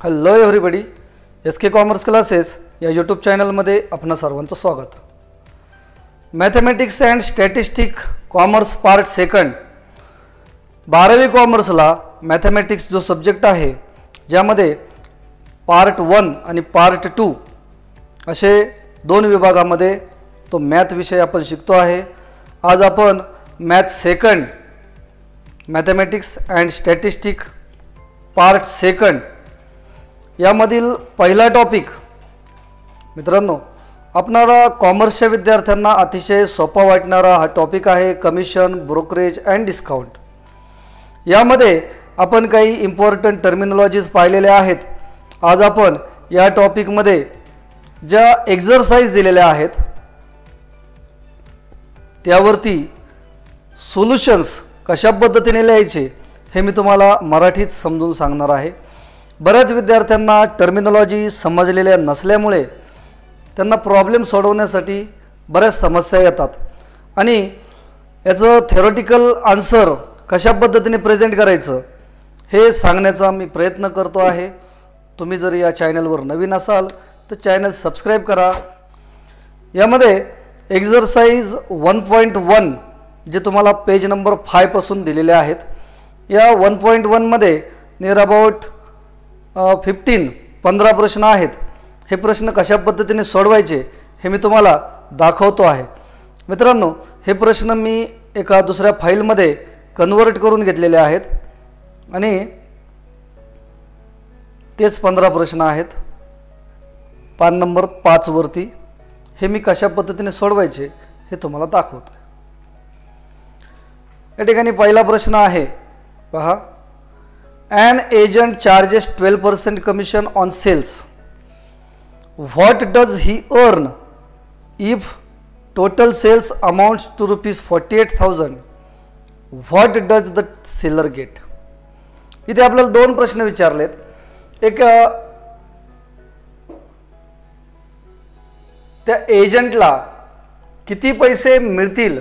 Hello everybody, SK commerce classes या YouTube चॅनलमध्ये आपणा सर्वांचं स्वागत. Mathematics and statistic commerce part second. 12वी कॉमर्सला मॅथमॅटिक्स जो सब्जेक्ट आहे ज्यामध्ये पार्ट 1 आणि पार्ट 2 असे दोन विभागामध्ये तो मॅथ विषय आपण शिकतो आहे. आज आपण math second mathematics and statistic part second यामधील पहिला टॉपिक मित्रांनो, आपणाला कॉमर्सच्या विद्यार्थ्यांना अतिशय सोपा वाटणारा हा टॉपिक आहे कमिशन, ब्रोकरेज अँड डिस्काउंट. यामध्ये आपण काही इम्पॉर्टंट टर्मिनॉलॉजीज पाहिलेल्या आहेत. आज आपण या टॉपिकमध्ये ज्या एक्झरसाइज दिलेल्या आहेत त्यावरती सोल्युशन्स कशा पद्धतीने लिहायचे हे मी तुम्हाला मराठीत समजून सांगणार आहे. बऱ्याच विद्यार्थ्यांना टर्मिनॉलॉजी समजलेल्या नसल्यामुळे त्यांना प्रॉब्लेम सोडवण्यासाठी बऱ्याच समस्या येतात आणि याचं थेरोटिकल आन्सर कशा पद्धतीने प्रेझेंट करायचं हे सांगण्याचा मी प्रयत्न करतो आहे. तुम्ही जर या चॅनलवर नवीन असाल तर चॅनल सबस्क्राईब करा. यामध्ये एक्झरसाइज 1.1 जे तुम्हाला पेज नंबर 5 पासून दिलेले आहेत. या 1.1 मध्ये नियर अबाउट 15 प्रश्न आहेत. हे प्रश्न कशा पद्धतीने सोडवायचे हे मी तुम्हाला दाखवतो आहे. मित्रांनो, हे प्रश्न मी एका दुसऱ्या फाईलमध्ये कन्वर्ट करून घेतलेले आहेत आणि तेच 15 प्रश्न आहेत. पान नंबर 5 वरती हे मी कशा पद्धतीने सोडवायचे हे तुम्हाला दाखवतो. या ठिकाणी पहिला प्रश्न आहे पहा. An agent charges 12% commission on sales. What does he earn if total sales amounts to rupees 48,000? What does the seller get? इथे आपल्याला दोन प्रश्न विचारलेत. एक त्या एजंटला किती पैसे मिळतील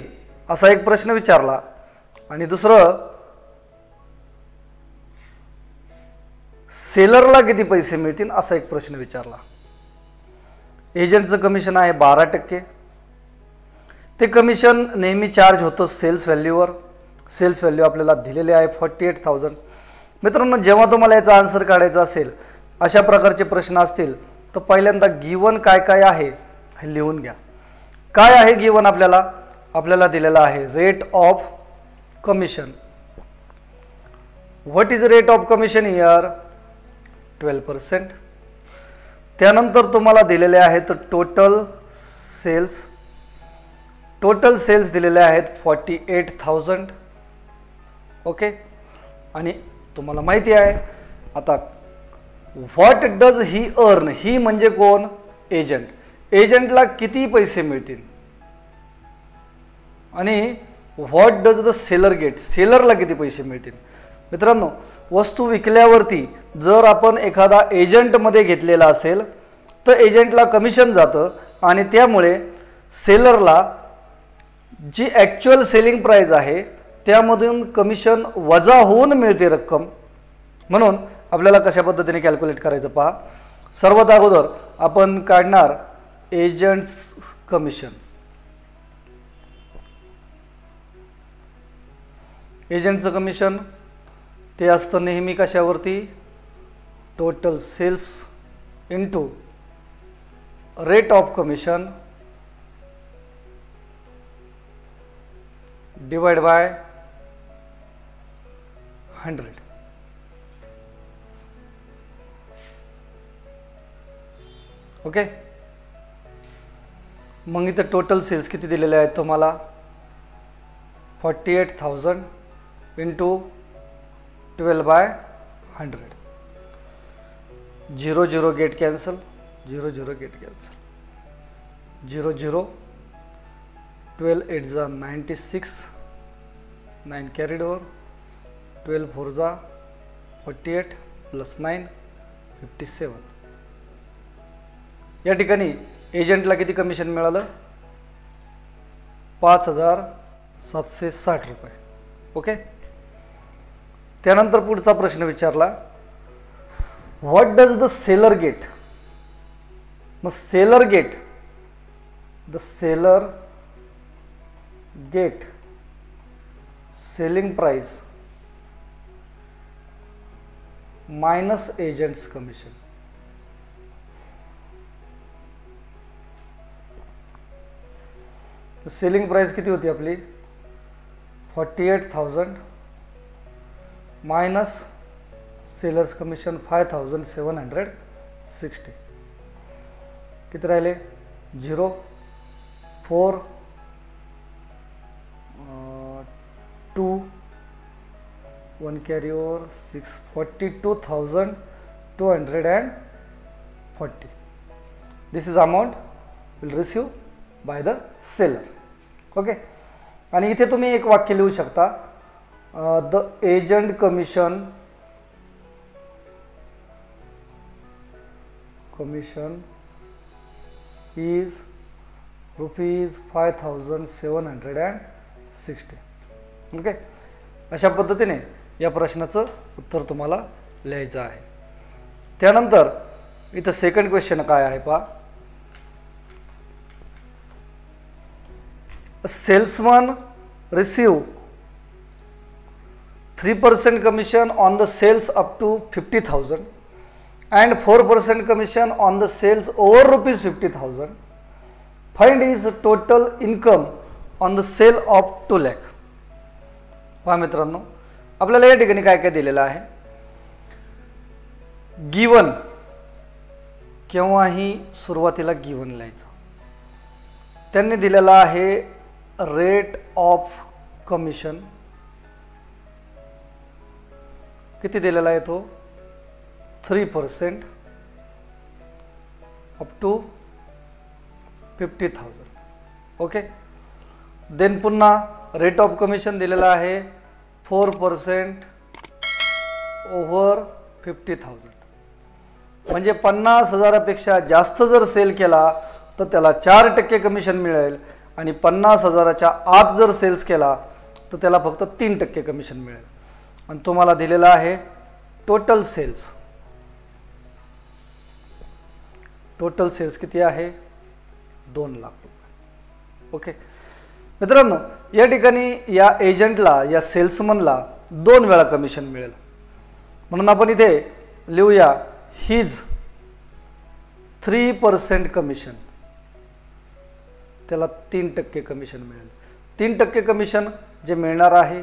असा एक प्रश्न विचारला आणि दुसरं सेलरला किती पैसे मिळतील असा एक प्रश्न विचारला. एजंटचं कमिशन आहे 12%. ते कमिशन नेहमी चार्ज होतं सेल्स व्हॅल्यूवर. सेल्स व्हॅल्यू आपल्याला दिलेले आहे 48,000. मित्रांनो, जेव्हा तुम्हाला याचा आन्सर काढायचा असेल, अशा प्रकारचे प्रश्न असतील तर पहिल्यांदा गिवन काय काय आहे हे लिहून घ्या. काय आहे गिवन आपल्याला दिलेला आहे rate of commission. What is rate of commission here? 12%. त्यानंतर तुम्हाला दिलेले आहेत टोटल सेल्स. टोटल सेल्स दिलेले आहेत 48,000. ओके. आणि तुम्हाला माहिती आहे आता what does he earn. He म्हणजे कोण? एजंट. एजंटला किती पैसे मिळतील आणि what does the seller get. सेलरला किती पैसे मिळतील. मित्रांनो, वस्तू विकल्यावरती जर आपण एखादा एजंटमध्ये घेतलेला असेल तर एजंटला कमिशन जातं आणि त्यामुळे सेलरला जी ॲक्च्युअल सेलिंग प्राईस आहे त्यामधून कमिशन वजा होऊन मिळते रक्कम. म्हणून आपल्याला कशा पद्धतीने कॅल्क्युलेट करायचं पहा. सर्वात अगोदर आपण काढणार एजंट्स कमिशन. एजंटचं कमिशन ते असतं नेहमी कशावरती? Total sales into rate of commission divide by 100. Okay. मग इथं टोटल सेल्स किती दिलेले आहेत तुम्हाला? 48,000 into 12/100. 0 0 get cancel. 0 0 get cancel. 0 0 12 8 जा 96. 9 कॅरीड ओवर. 12 4 जा 48 प्लस 9 57. या ठिकाणी एजंटला किती कमिशन मिळालं? 5,760 रुपये. ओके. त्यानंतर पुढचा प्रश्न विचारला, what does the seller get. मग seller get, the seller get selling price minus agent's commission. Selling price किती होती आपली 48,000 मायनस सेलर्स कमिशन 5,760. किती राहिले 0 4 2 1 carry over 6 42,240. This is amount will receive by the seller. Okay. आणि इथे तुम्ही एक वाक्य लिहू शकता, the agent commission is ₹5,760. Okay. अशा पद्धतीने या प्रश्नाचं उत्तर तुम्हाला लिहायचं आहे. त्यानंतर इथं सेकंड क्वेश्चन काय आहे पहा. Salesman receive 3% commission on the sales up to 50,000 and 4% commission on the sales over ₹50,000. Find his total income on the sale of 2 lakh. पहा मित्रांनो, आपल्याला या ठिकाणी काय काय दिलेलं आहे. गिवन केव्हाही सुरुवातीला गिवन लिहायचं. त्यांनी दिलेला आहे रेट ऑफ कमिशन. किती दिलेला आहे तो 3% अप टू 50,000. ओके. देन पुन्हा रेट ऑफ कमिशन दिलेला आहे 4% ओव्हर 50,000. म्हणजे 50,000पेक्षा जास्त जर सेल केला तर त्याला 4% कमिशन मिळेल आणि 50,000च्या आत जर सेल्स केला तर त्याला फक्त 3% कमिशन मिळेल. आणि तुम्हाला दिलेला आहे टोटल सेल्स. टोटल सेल्स किती आहे 2 लाख रुपये. ओके मित्रांनो, या ठिकाणी या एजंटला या सेल्समनला 2 वेळा कमिशन मिळेल. म्हणून आपण इथे लिहूया हिज 3% कमिशन. त्याला 3% कमिशन मिळेल. 3% कमिशन जे मिळणार आहे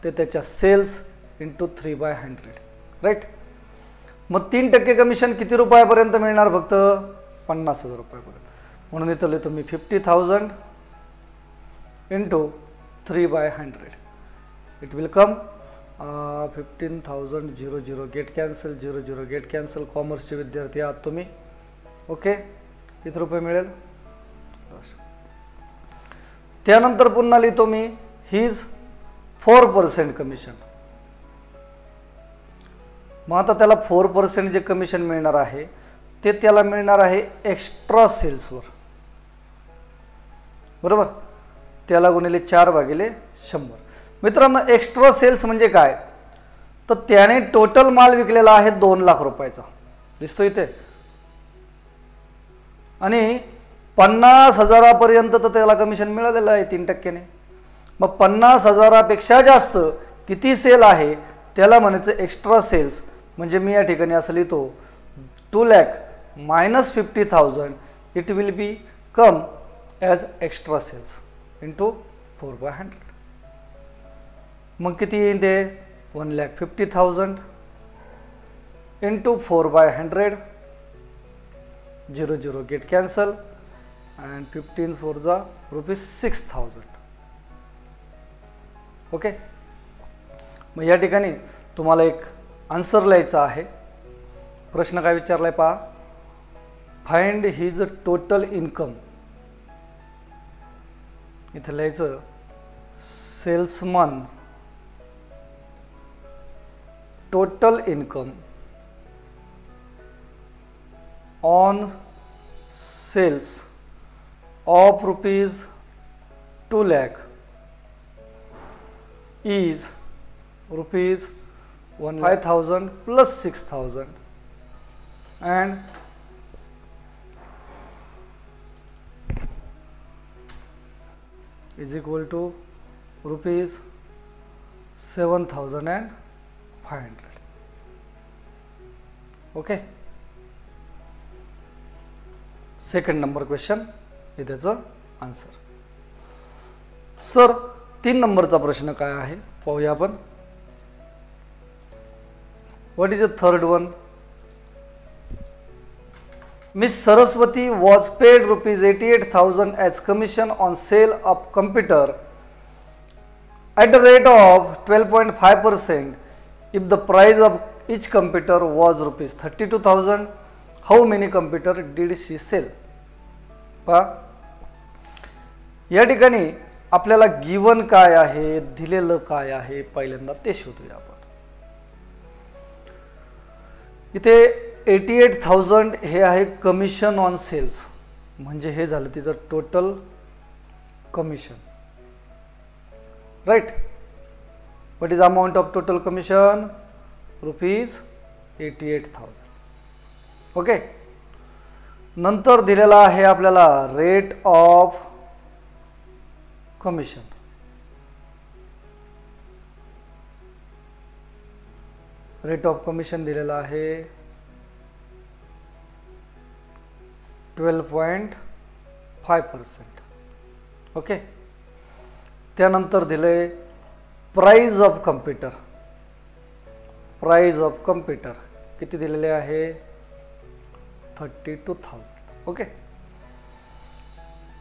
ते त्याच्या सेल्स इंटू 3/100. राईट. मग 3% कमिशन किती रुपयापर्यंत मिळणार फक्त 50,000 रुपयापर्यंत. म्हणून इथं लिहितो मी 50,000 into 3/100. It will come 15,000. 0 get cancel, 0 get cancel. कॉमर्सचे विद्यार्थी आहात तुम्ही. ओके. किती रुपये मिळेल 10. त्यानंतर पुन्हा लिहितो मी हिज 4% कमिशन. मग आता त्याला 4% जे कमिशन मिळणार आहे ते त्याला मिळणार आहे एक्स्ट्रा सेल्सवर. बरोबर. त्याला गुणिले 4/100. मित्रांनो, एक्स्ट्रा सेल्स म्हणजे काय तर त्याने टोटल माल विकलेला आहे 2 लाख रुपयाचा. दिसतो इथे. आणि 50,000पर्यंत तर त्याला कमिशन मिळालेलं आहे 3%ने. मग 50,000पेक्षा जास्त किती सेल आहे त्याला म्हणायचं एक्स्ट्रा सेल्स. म्हणजे मी या ठिकाणी असं लिहितो 2 lakh minus 50,000. It will be come as extra sales into 4/100. मग किती येईल ते 1,50,000 into 4/100. 0 get cancel and 15 for the ₹6,000. Okay. मग या ठिकाणी तुम्हाला एक आन्सर लिहायचा आहे. प्रश्न काय विचारलाय पहा. Find his total income. इथे लिहायचं salesman total income on sales of ₹2 2 lakh is rupees 5,000 plus 6,000 and is equal to rupees 7,500. Okay. Second number question हे त्याचं आन्सर. सर 3 नंबरचा प्रश्न काय आहे पाहूया आपण. What is the third one. Miss Saraswati was paid rupees 88,000 as commission on sale of computer at the rate of 12.5% if the price of each computer was rupees 32,000. How many computer did she sell? पहा या ठिकाणी आपल्याला given काय आहे, दिलेलं काय आहे, पहिल्यांदा ते शोधूया आपण. इथे 88,000 हे आहे कमिशन ऑन सेल्स, म्हणजे हे झालं तिचं total commission. Right. What is amount of total commission? Rupees 88,000. Okay. नंतर दिलेला आहे आपल्याला rate of commission. Rate of commission दिलेला आहे 12.5%. ओके. त्यानंतर दिले price of computer. Price of computer किती दिलेले आहे? 32,000. ओके.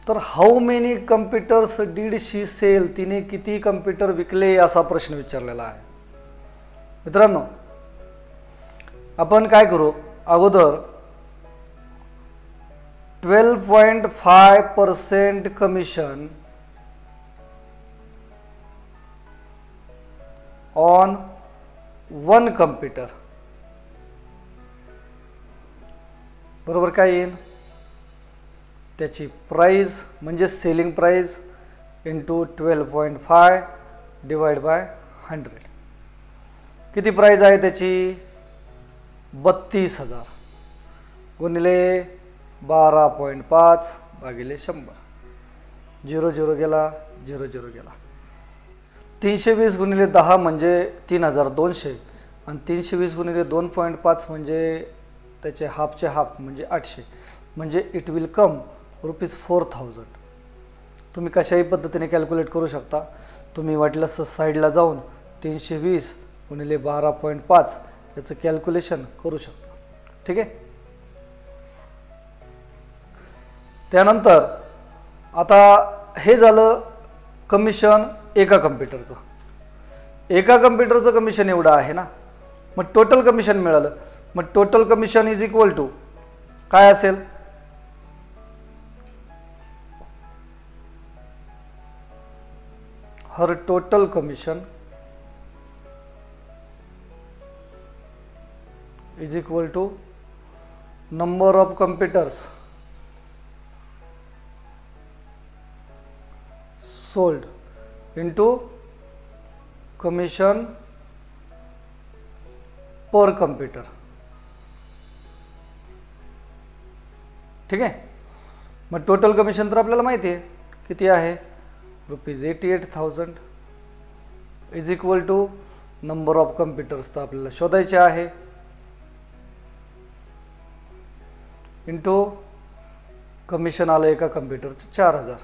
तर how many computers did she sell, तिने किती कम्प्युटर विकले असा प्रश्न विचारलेला आहे. मित्रांनो आपण काय करू, अगोदर 12.5% कमिशन ऑन 1 कम्प्युटर बरोबर काय येईल? त्याची प्राइस म्हणजे selling price into 12.5 divide by 100. किती प्राइस आहे त्याची? 32,000 गुणिले 12.5 भागिले 100. 0 0 गेला, 0 0 गेला. 320 गुणिले 10 म्हणजे 3,200 आणि 320 गुणिले 2.5 म्हणजे त्याचे हाफचे हाफ म्हणजे 800, म्हणजे इट विल कम रुपीज 4,000. तुम्ही कशाही पद्धतीने कॅल्क्युलेट करू शकता. तुम्ही वाटल्यास साईडला जाऊन 320 गुणिले 12.5 याचं कॅल्क्युलेशन करू शकता. ठीक आहे. त्यानंतर आता हे झालं कमिशन एका कम्प्युटरचं. एका कम्प्युटरचं कमिशन एवढं आहे ना, मग टोटल कमिशन मिळालं. मग total commission is equal to काय असेल? Her total commission is equal to number of computers sold into commission per computer. ठीक आहे. मग टोटल कमिशन तर आपल्याला माहिती आहे किती आहे, rupees 88,000 is equal to number of computers तर आपल्याला शोधायचे आहे इंटू कमिशन आलं एका कम्प्युटरचं 4,000.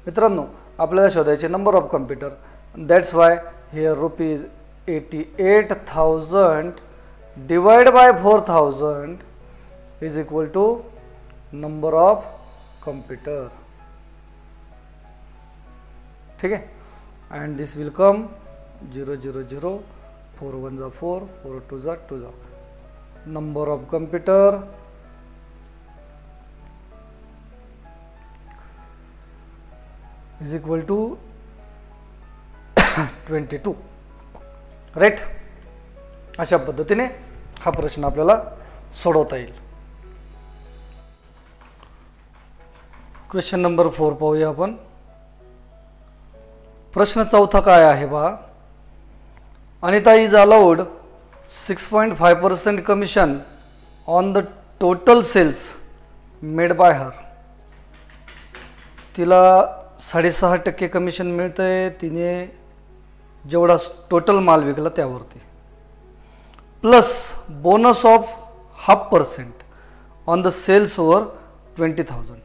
मित्रांनो आपल्याला शोधायचे number of computer. That's why here rupees 88,000 divide by 4,000 is equal to number of computer. ठीक है. एंड दिस विल कम 0 0 0 4 1 जा 4 4 2 जा 2 जा. Number of computer is equal to 22. Right. अशा पद्धतीने हा प्रश्न आपल्याला सोडवता येईल. क्वेश्चन नंबर 4 पाहूया आपण. प्रश्न चौथा काय आहे पहा. Anita is allowed 6.5% commission on the total sales made by her. तिला 6.5% कमिशन मिळतंय तिने जेवढा टोटल माल विकला त्यावरती, plus bonus of 0.5% on the sales over 20,000.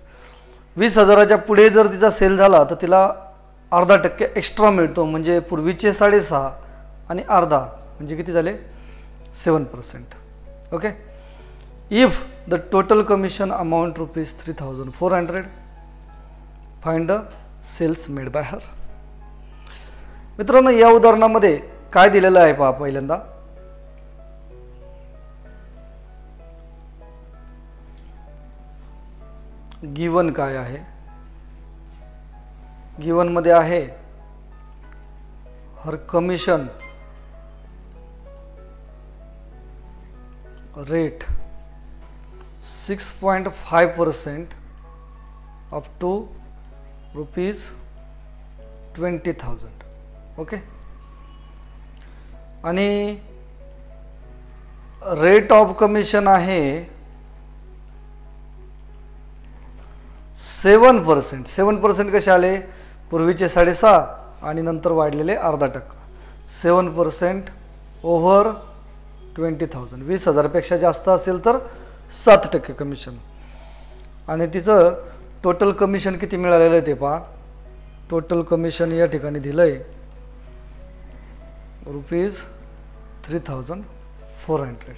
20,000च्या पुढे जर तिचा सेल झाला तर तिला 0.5% एक्स्ट्रा मिळतो. म्हणजे पूर्वीचे 6.5 आणि अर्धा म्हणजे किती झाले 7%. Okay. If the total commission amount ₹3,400 find the sales made by her. मित्रांनो, या उदाहरणामध्ये काय दिलेलं आहे पहा. पहिल्यांदा गिवन काय आहे. गिवन मध्ये आहे her commission rate 6.5% up to ₹20,000. Okay. आणि रेट ऑफ कमिशन आहे 7%. 7% कसे आले, पूर्वीचे 6.5 आणि नंतर वाढलेले 0.5%. 7% ओव्हर 20,000. 20,000पेक्षा जास्त असेल तर 7% कमिशन. आणि तिचं टोटल कमिशन किती मिळालेलं आहे ते पहा. टोटल कमिशन या ठिकाणी दिलंय ₹3,400.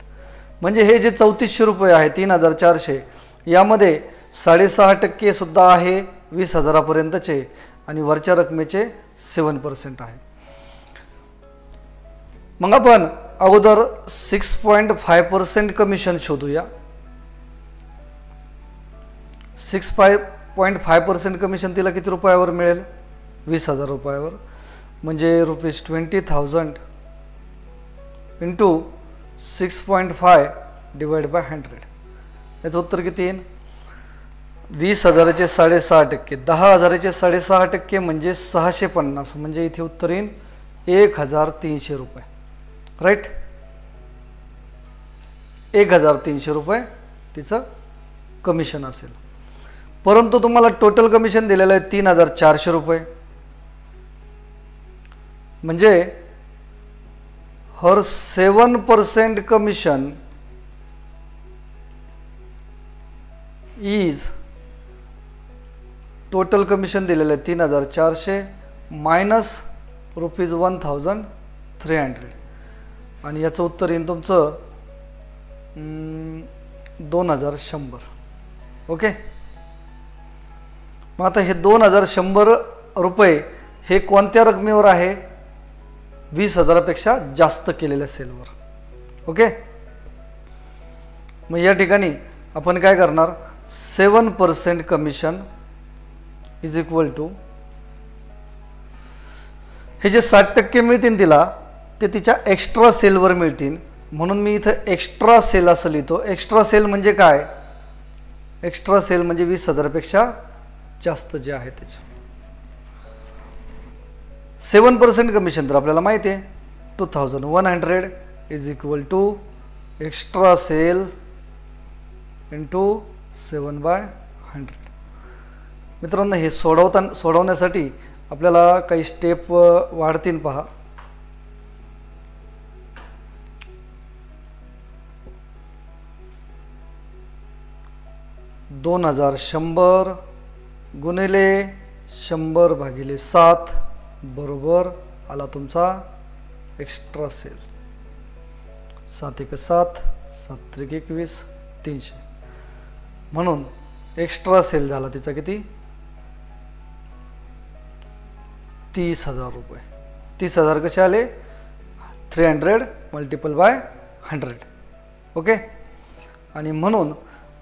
म्हणजे हे जे ₹3,400 आहे 3,400 यामध्ये 6.5% सुद्धा आहे 20,000पर्यंतचे आणि वरच्या रकमेचे 7% आहे. मग आपण अगोदर 6.5% कमिशन शोधूया. 6.5% कमिशन तिला किती रुपयावर मिळेल, 20,000 रुपयावर. म्हणजे ₹20,000 इंटू 6.5 डिवाइड बाय 100. याचं उत्तर किती येईल, 20,000चे 6.5%, 10,000चे 6.5% म्हणजे 650. म्हणजे इथे उत्तर येईल ₹1,300. राईट. ₹1,300 तिचं कमिशन असेल. परंतु तुम्हाला टोटल कमिशन दिलेलं आहे ₹3,400. म्हणजे हर 7% कमिशन इज, टोटल कमिशन दिलेलं आहे 3,400 मायनस ₹1,300. आणि याचं उत्तर येईल तुमचं 2,100. ओके. मग आता हे 2,100 हे कोणत्या रकमेवर आहे, 20,000पेक्षा जास्त केलेल्या सेलवर. ओके. मग या ठिकाणी आपण काय करणार, 7% कमिशन इज इक्वल टू, हे जे 60% मिळतील तिला ते तिच्या एक्स्ट्रा सेलवर मिळतील. म्हणून मी इथं एक्स्ट्रा सेल असं लिहितो. एक्स्ट्रा सेल म्हणजे काय, एक्स्ट्रा सेल म्हणजे 20,000पेक्षा जास्त जे आहे त्याचे 7% कमिशन. तर आपल्याला माहिती आहे 2,100 is equal to extra sale into 7/100. मित्रांनो, हे सोडवण्यासाठी आपल्याला काही स्टेप वाढतील पहा. 2,100 गुणिले 100/7 बरोबर आला तुमचा एक्स्ट्रा सेल. 7×1 7, 7×3 21, 300. म्हणून एक्स्ट्रा सेल झाला तिचा किती, 30,000. 30,000 कसे आले, 300 मल्टिपल बाय 100. ओके. आणि म्हणून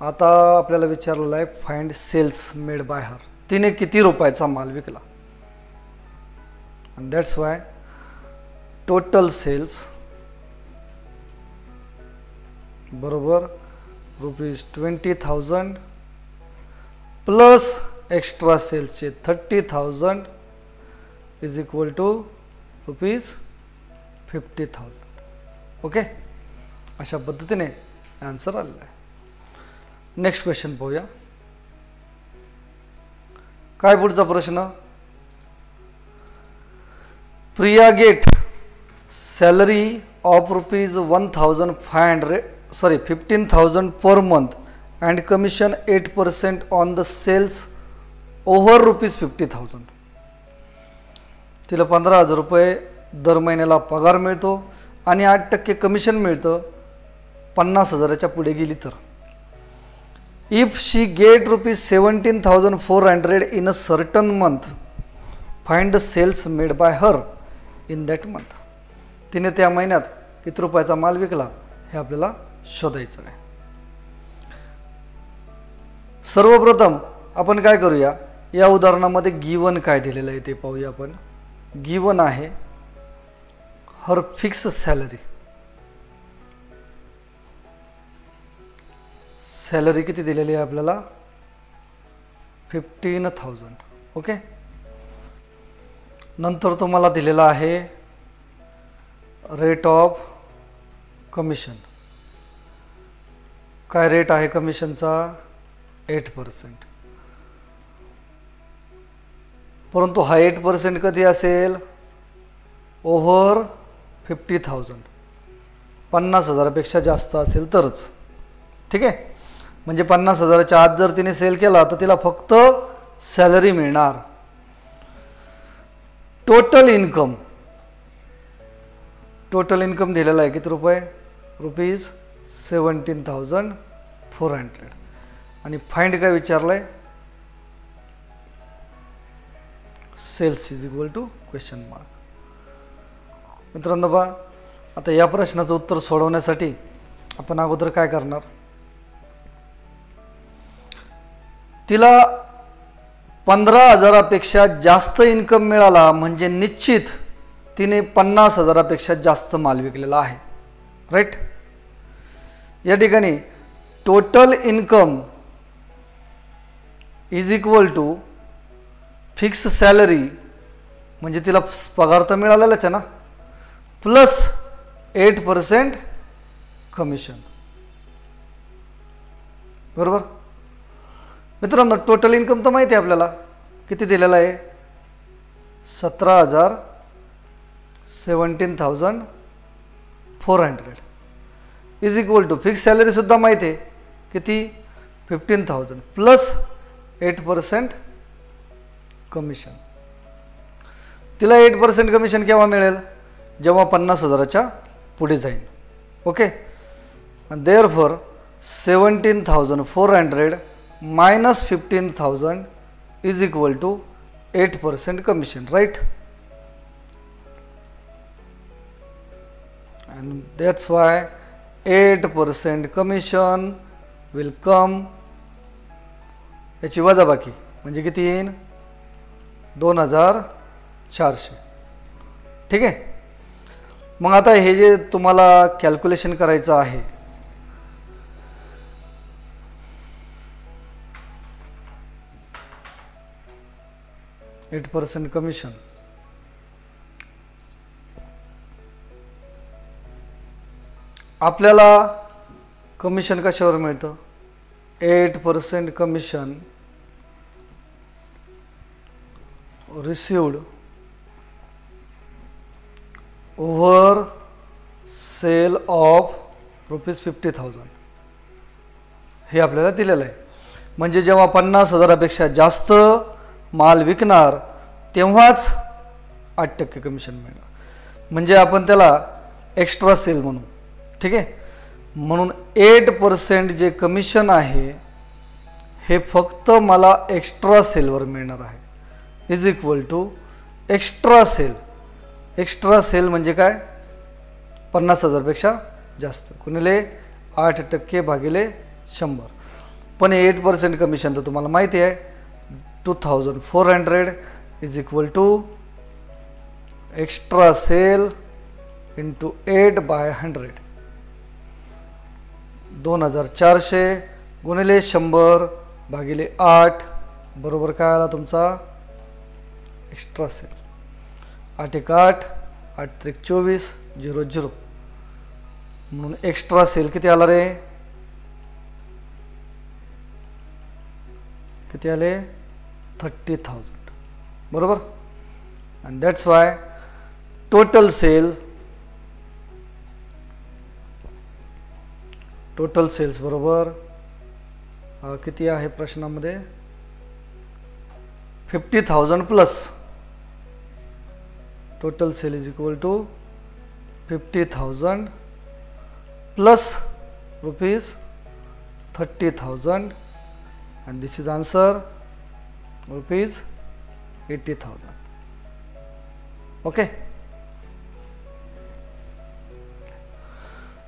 आता आपल्याला विचारलेलं आहे find sales made by her. तिने किती रुपयाचा माल विकला. and that's why total sales बरोबर ₹20,000 प्लस एक्स्ट्रा सेल्सचे 30,000 इज इक्वल टू ₹50,000. ओके, अशा पद्धतीने आन्सर आलेला आहे. नेक्स्ट क्वेश्चन पाहूया. काय पुढचा प्रश्न. Priya get salary of ₹15,000 per month and commission 8% on the sales over ₹50,000. तिला 15,000 रुपये दर महिन्याला पगार मिळतो आणि 8% कमिशन मिळतं 50,000च्या पुढे गेली तर. If she get ₹17,400 in a certain month, find the sales made by her in that month. तिने त्या महिन्यात किती रुपयाचा माल विकला हे आपल्याला शोधायचं आहे. सर्वप्रथम आपण काय करूया, या उदाहरणामध्ये गिवन काय दिलेलं आहे ते पाहूया आपण. गिवन आहे हर फिक्स सॅलरी. सॅलरी किती दिलेली आहे आपल्याला 15,000. ओके, नंतर तुम्हाला दिलेला आहे रेट ऑफ कमिशन. काय रेट आहे कमिशनचा 8%. परंतु हा 8% कधी असेल ओव्हर 50,000, 50,000पेक्षा जास्त असेल तरच. ठीक आहे, म्हणजे 50,000च्या आत जर तिने सेल केला तर तिला फक्त सॅलरी मिळणार. टोटल इन्कम दिलेला आहे किती रुपये ₹17,400 आणि फाइंड काय विचारलं आहे sales is equal to question mark. मित्रांनो बा, आता या प्रश्नाचं उत्तर सोडवण्यासाठी आपण अगोदर काय करणार, तिला 15,000पेक्षा जास्त इन्कम मिळाला म्हणजे निश्चित तिने 50,000पेक्षा जास्त माल विकलेला आहे. राईट, या ठिकाणी total income is equal to fix salary म्हणजे तिला पगार तर मिळालेलाच आहे ना, प्लस 8% कमिशन. बरोबर मित्रांनो, टोटल इन्कम तर माहिती आहे आपल्याला किती दिलेला आहे 17,400 is equal to fix salary सुद्धा माहिती आहे किती 15,000 प्लस 8% कमिशन. तिला 8% कमिशन केव्हा मिळेल, जेव्हा 50,000च्या पुढे जाईल. Okay, therefore 17,400 minus 15,000 is equal to 8% commission, right? And that's why 8% commission will come. याची वजाबाकी म्हणजे किती येईल 2,400. ठीक आहे, मग आता हे जे तुम्हाला कॅल्क्युलेशन करायचं आहे, 8% कमिशन आपल्याला कमिशन कशावर मिळतं 8% commission received over sale of ₹50,000 हे आपल्याला दिलेलं आहे. म्हणजे जेव्हा 50,000पेक्षा जास्त माल विकणार तेव्हाच 8% कमिशन मिळणार. म्हणजे आपण त्याला एक्स्ट्रा सेल म्हणू. ठीक आहे, म्हणून 8% जे कमिशन आहे हे फक्त मला एक्स्ट्रा सेलवर मिळणार आहे. Is equal to extra sale. Extra sale म्हणजे काय 50,000पेक्षा जास्त गुणिले 8% भागिले 100. पण 8% कमिशन तर तुम्हाला माहिती आहे 2,400 is equal to extra sale into 8/100. 2,400 गुणिले 100 भागिले 8 बरोबर काय आला तुमचा एक्स्ट्रा सेल. 8 1 8, 8 3 24, 0 0 म्हणून एक्स्ट्रा सेल किती आला रे? किती आले? 30,000 बरोबर. and that's why total sales बरोबर किती आहे प्रश्नामध्ये? 50,000 plus total sale is equal to 50,000 plus rupees 30,000 and this is answer rupees 80,000. okay,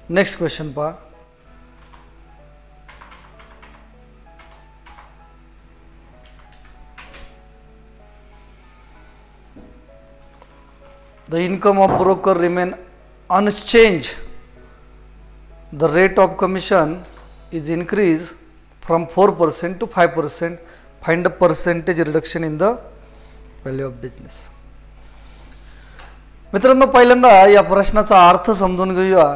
next question pa. The income of broker remain unchanged. The rate of commission is increased from 4% to 5%. Find the percentage reduction in the value of business. मित्रांनो, पहिल्यांदा या प्रश्नाचा अर्थ समजून घेऊया.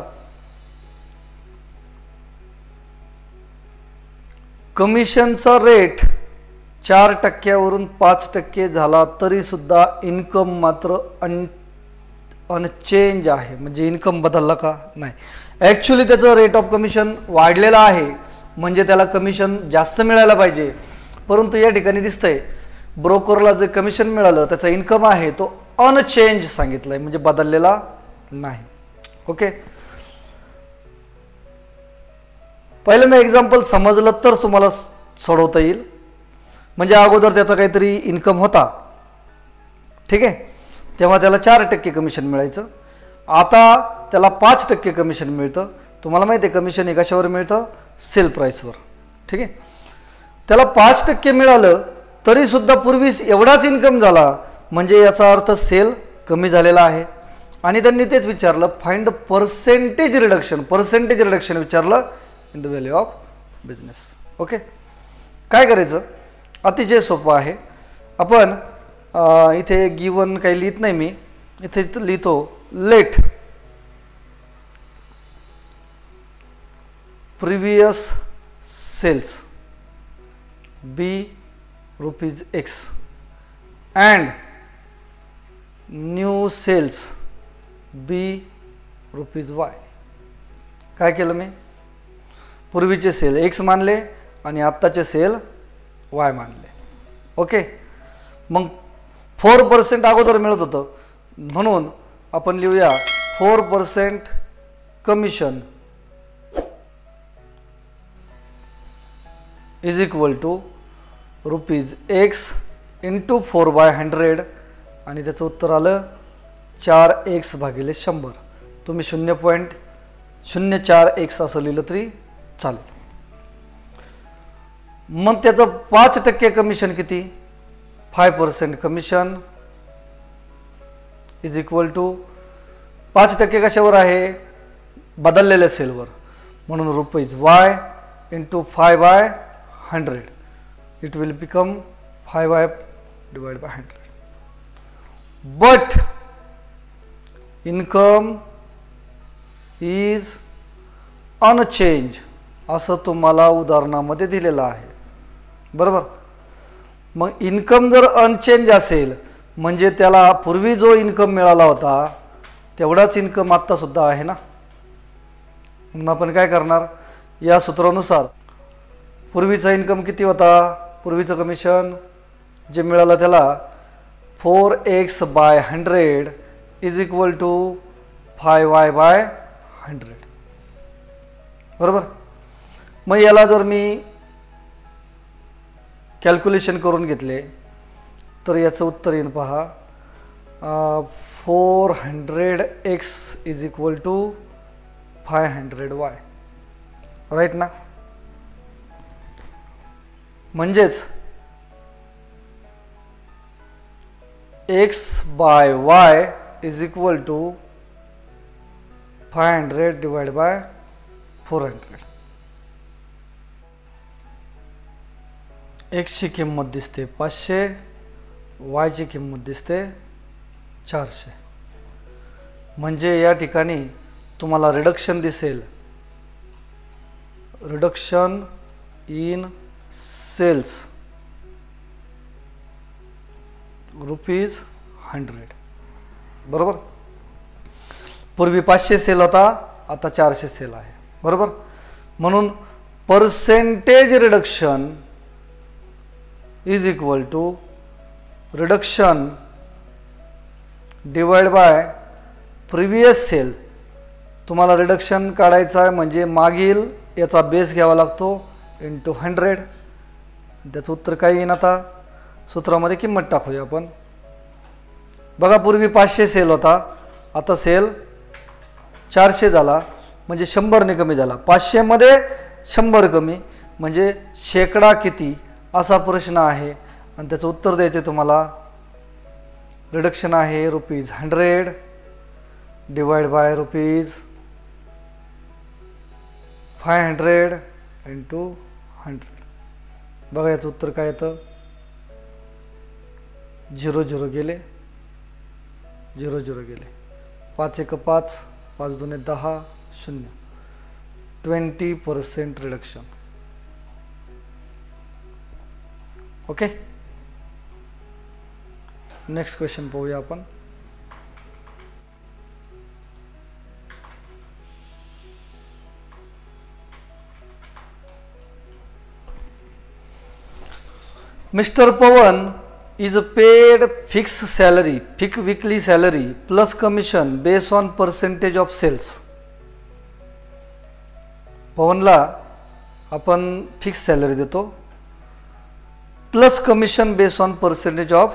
कमिशनचा rate 4% वरून 5% झाला तरी सुद्धा इन्कम मात्र अनचेंज आहे. म्हणजे इन्कम बदलला का? नाही. ॲक्च्युली त्याचं रेट ऑफ कमिशन वाढलेला आहे म्हणजे त्याला कमिशन जास्त मिळायला पाहिजे. परंतु या ठिकाणी दिसतंय ब्रोकरला जे कमिशन मिळालं त्याचा इन्कम आहे तो अनचेंज सांगितलंय म्हणजे बदललेला नाही. ओके, पहिल्यांदा एक्झाम्पल समजलं तर तुम्हाला सोडवता येईल. म्हणजे अगोदर त्याचा काहीतरी इन्कम होता, ठीक आहे, तेव्हा त्याला 4% कमिशन मिळायचं. आता त्याला 5% कमिशन मिळतं. तुम्हाला माहिती आहे कमिशन हे कशावर मिळतं? सेल प्राईसवर. ठीक आहे, त्याला 5% मिळालं तरी सुद्धा पूर्वीच एवढाच इन्कम झाला म्हणजे याचा अर्थ सेल कमी झालेला आहे. आणि त्यांनी तेच विचारलं, find percentage reduction. Percentage reduction विचारलं in the value of business. Okay, काय करायचं? अतिशय सोपं आहे. आपण इथे गिवन काही लिहित नाही मी, इथे लिहितो let previous sales be rupees X and new sales be rupees Y. काय केलं मी? पूर्वीचे सेल एक्स मानले आणि आत्ताचे सेल वाय मानले. ओके, मग 4% अगोदर मिळत होतं म्हणून आपण लिहूया 4% commission is equal to rupees X into 4/100 आणि त्याचं उत्तर आलं 4x भागिले 100. तुम्ही 0.04x असं लिहिलं तरी चालेल. मग त्याचं 5% कमिशन किती? 5% कमिशन इज इक्वल टू 5% कशावर आहे? बदललेल्या सेलवर. म्हणून rupees Y into 5/100 it will become 5y divided by 100. But income is unchanged असं तुम्हाला उदाहरणामध्ये दिलेलं आहे. बरोबर. मग इन्कम जर अनचेंज असेल म्हणजे त्याला पूर्वी जो इन्कम मिळाला होता तेवढाच इन्कम आत्ता सुद्धा आहे ना. मग आपण काय करणार? या सूत्रानुसार पूर्वीचा इन्कम किती होता? पूर्वीचं कमिशन जे मिळालं त्याला 4x/100 is equal to 5y/100. बरोबर. मग याला जर मी कॅल्क्युलेशन करून घेतले तर याचं उत्तर येईल पहा 400x is equal to 500y. Right ना. म्हणजेच x/y is equal to 500 divide by 400. x ची किंमत दिसते 500, y ची किंमत दिसते 400. म्हणजे या ठिकाणी तुम्हाला रिडक्शन दिसेल, रिडक्शन इन सेल्स ₹100. बरोबर. पूर्वी 500 सेल होता, आता 400 सेल आहे. बरोबर. म्हणून percentage reduction is equal to reduction divide by previous sale. तुम्हाला रिडक्शन काढायचं आहे म्हणजे मागील याचा बेस घ्यावा लागतो इंटू 100. त्याचं उत्तर काय येईन? आता सूत्रामध्ये किंमत टाकूया आपण. बघा, पूर्वी 500 सेल होता, आता सेल 400 झाला, म्हणजे 100ने कमी झाला. 500 मध्ये 100 कमी म्हणजे शेकडा किती असा प्रश्न आहे आणि त्याचं उत्तर द्यायचे तुम्हाला. रिडक्शन आहे ₹100 डिवाइड बाय ₹500 इंटू 100. बघा याचं उत्तर काय येतं? 0 गेले, 0 गेले. 5 1 5, 5 2 10, 0. 20% रिडक्शन. ओके. नेक्स्ट क्वेश्चन पाहूया आपण. Mr. Pawan is paid fixed salary, fixed weekly salary plus commission based on percentage of sales. पवनला आपण फिक्स सॅलरी देतो plus commission based on percentage of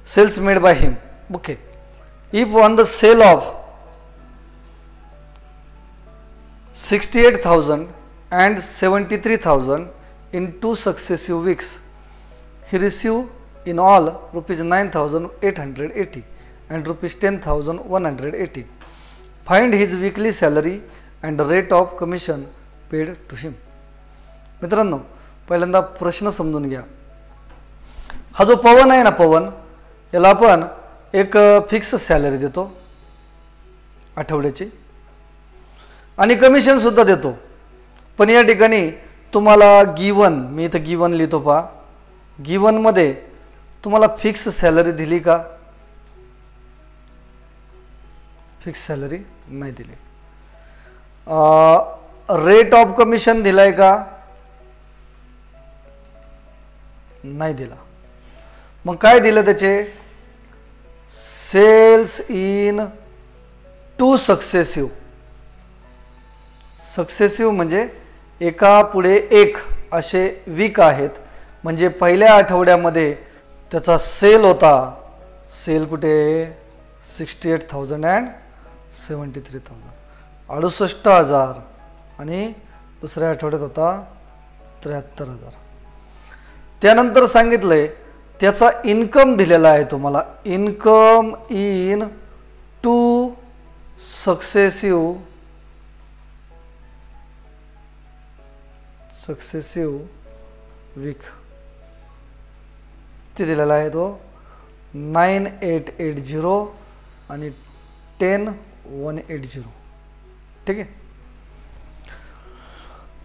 sales made by him. Okay. If on the sale of 68,000 and 73,000 in 2 successive weeks, he received in all ₹9,880 and ₹10,180. Find his weekly salary and rate of commission paid to him. मित्रांनो, पहिल्यांदा प्रश्न समजून घ्या. हा जो पवन आहे ना, पवन याला आपण एक फिक्स सॅलरी देतो आठवड्याची आणि कमिशन सुद्धा देतो. पण या ठिकाणी तुम्हाला गिवन, मी इथं गिवन लिहितो पहा, गिवन मध्ये तुम्हाला फिक्स सॅलरी दिली का? फिक्स सॅलरी नाही दिली. रेट ऑफ कमिशन दिलाय का? नाही दिला. मग काय दिलं त्याचे? Cells in 2 successive. सक्सेसिव्ह म्हणजे एका पुढे एक असे वीक आहेत. म्हणजे पहिल्या आठवड्यामध्ये त्याचा सेल होता, सेल कुठे? 68,000 and 73,000, 68,000. आणि दुसऱ्या आठवड्यात होता 73,000. त्यानंतर सांगितलंय त्याचा इन्कम दिलेला आहे तुम्हाला. इन्कम इन 2 सक्सेसिव्ह वीक ते दिलेला आहे तो 9,880 आणि 10,180. ठीक आहे.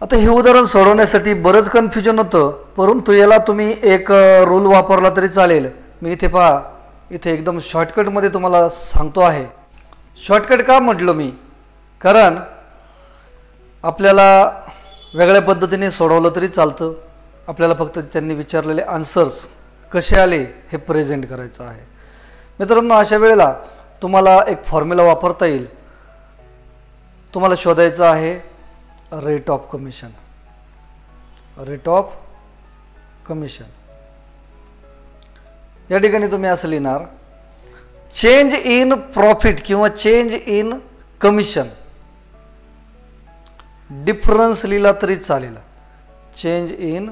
आता हे उदाहरण सोडवण्यासाठी बरंच कन्फ्युजन होतं, परंतु याला तुम्ही एक रूल वापरला तरी चालेल. मी इथे पहा, इथे एकदम शॉर्टकटमध्ये तुम्हाला सांगतो आहे. शॉर्टकट का म्हटलं मी? कारण आपल्याला वेगळ्या पद्धतीने सोडवलं तरी चालतं. आपल्याला फक्त त्यांनी विचारलेले आन्सर्स कसे आले हे प्रेझेंट करायचं आहे. मित्रांनो, अशा वेळेला तुम्हाला एक फॉर्म्युला वापरता येईल. तुम्हाला शोधायचं आहे rate of commission. Rate of commission या ठिकाणी तुम्ही असं लिहिणार, चेंज इन प्रॉफिट किंवा चेंज इन कमिशन. डिफरन्स लिहिला तरी चालेल. Change in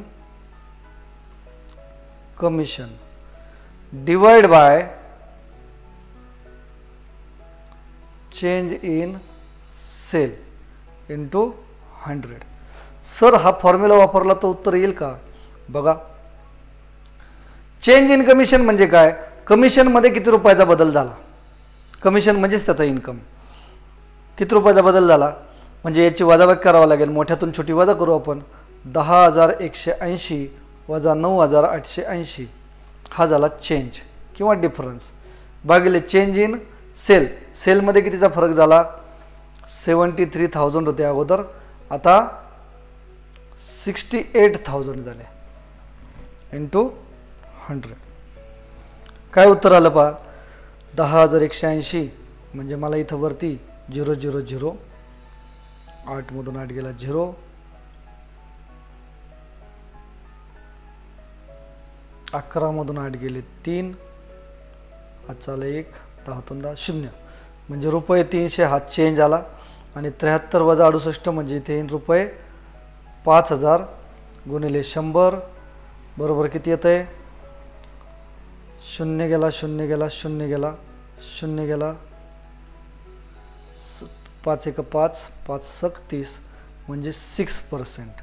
commission divide by change in sale into 100. Sir, हा फॉर्म्युला वापरला तर उत्तर येईल का? बघा, चेंज इन कमिशन म्हणजे काय? कमिशनमध्ये किती रुपयाचा बदल झाला, कमिशन म्हणजेच त्याचा इन्कम. किती रुपयाचा बदल झाला म्हणजे याची वजाबाकी करावं लागेल. मोठ्यातून छोटी वजा करू आपण. 10,180 वजा 9,880 हा झाला चेंज किंवा डिफरन्स भागिले चेंज इन सेल. सेलमध्ये कितीचा फरक झाला? 73,000 होते अगोदर, आता 68,000 झाले इंटू 100. काय उत्तर आलं पहा? 10,180 म्हणजे मला इथं वरती 000, 8 मधून 8 गेला 0, 11 मधून 8 गेले 3, हात आला 1, 10 तून 10 0 म्हणजे रुपये 300 हा चेंज आला. आणि 73 वजा 68 म्हणजे इथे येईल रुपये 5,000 गुणिले 100 बरोबर किती येत आहे? 0 गेला 0 गेला 0 गेला 0 गेला 5 1 5 5 6 30 म्हणजे 6%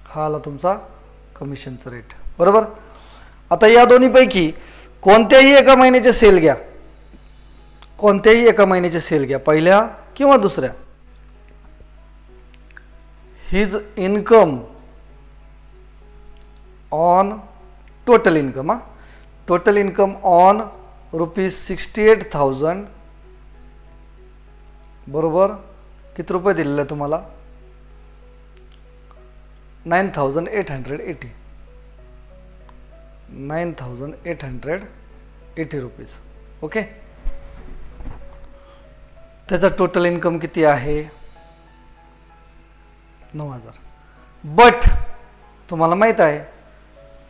हा आला तुमचा कमिशनचा रेट. बरोबर. आता या दोन्हीपैकी कोणत्याही एका महिन्याचे सेल घ्या, कोणत्याही एका महिन्याचे सेल घ्या, पहिल्या किंवा दुसऱ्या. His income on total income, total income on ₹68,000 बरोबर किती रुपये दिलेले आहे तुम्हाला? 9,880 9,880 रुपीज. ओके. त्याचा टोटल इन्कम किती आहे? 9,000. बट तुम्हाला माहित आहे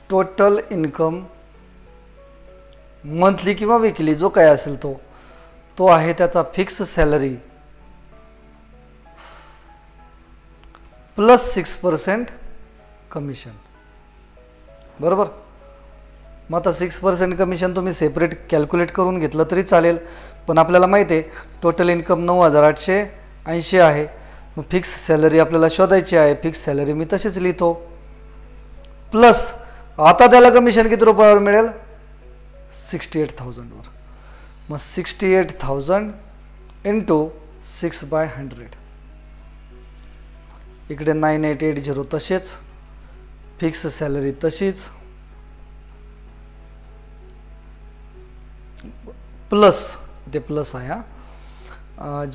टोटल इन्कम मंथली किंवा वीकली जो काय असेल तो आहे त्याचा फिक्स सॅलरी प्लस 6% कमिशन. बरोबर. मग आता 6% कमिशन तुम्ही सेपरेट कॅल्क्युलेट करून घेतलं तरी चालेल, पण आपल्याला माहिती आहे टोटल इन्कम 9,880 आहे. मग फिक्स सॅलरी आपल्याला शोधायची आहे. फिक्स सॅलरी मी तशीच लिहितो प्लस आता त्याला कमिशन किती रुपयावर मिळेल? 68,000 वर. मग 68,000 इंटू 6/100 इकडे 9,880 तसेच, फिक्स सॅलरी तशीच प्लस ते प्लस आहे.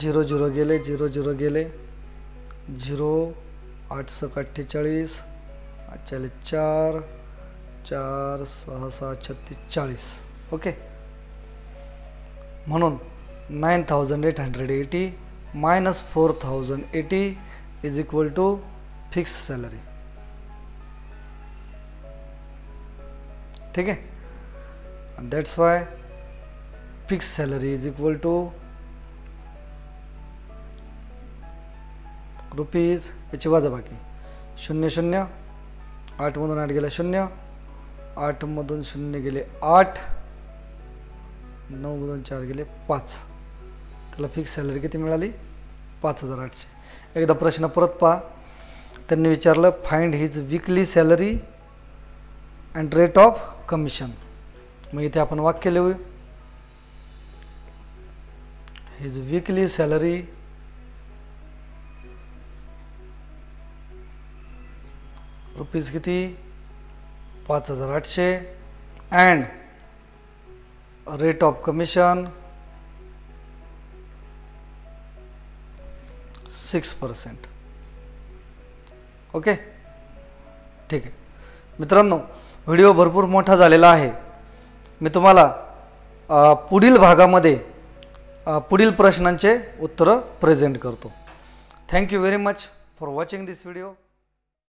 0 गेले 0 गेले 0 8 6 48 4 4 4 6 6 36 40. ओके. म्हणून 9,880 minus 4,080 is equal to fix salary. ठीक आहे. That's why fix salary is equal to rupees याची वजाबाकी 0 0 8 मधून 8 गेला 0, 8 मधून 0 गेले 8, 9 मधून 4 गेले 5. त्याला फिक्स सॅलरी किती मिळाली? 5,800. एकदा प्रश्न परत पहा. त्यांनी विचारलं find his weekly salary and rate of commission. मग इथे आपण वाक्य लिहू. हिज वीकली सॅलरी रुपीज किती? 5,800 and rate of commission 6%. Okay. ठीक आहे मित्रांनो, व्हिडिओ भरपूर मोठा झालेला आहे. मी तुम्हाला पुढील भागामध्ये पुढील प्रश्नांचे उत्तरं प्रेझेंट करतो. Thank you very much for watching this video.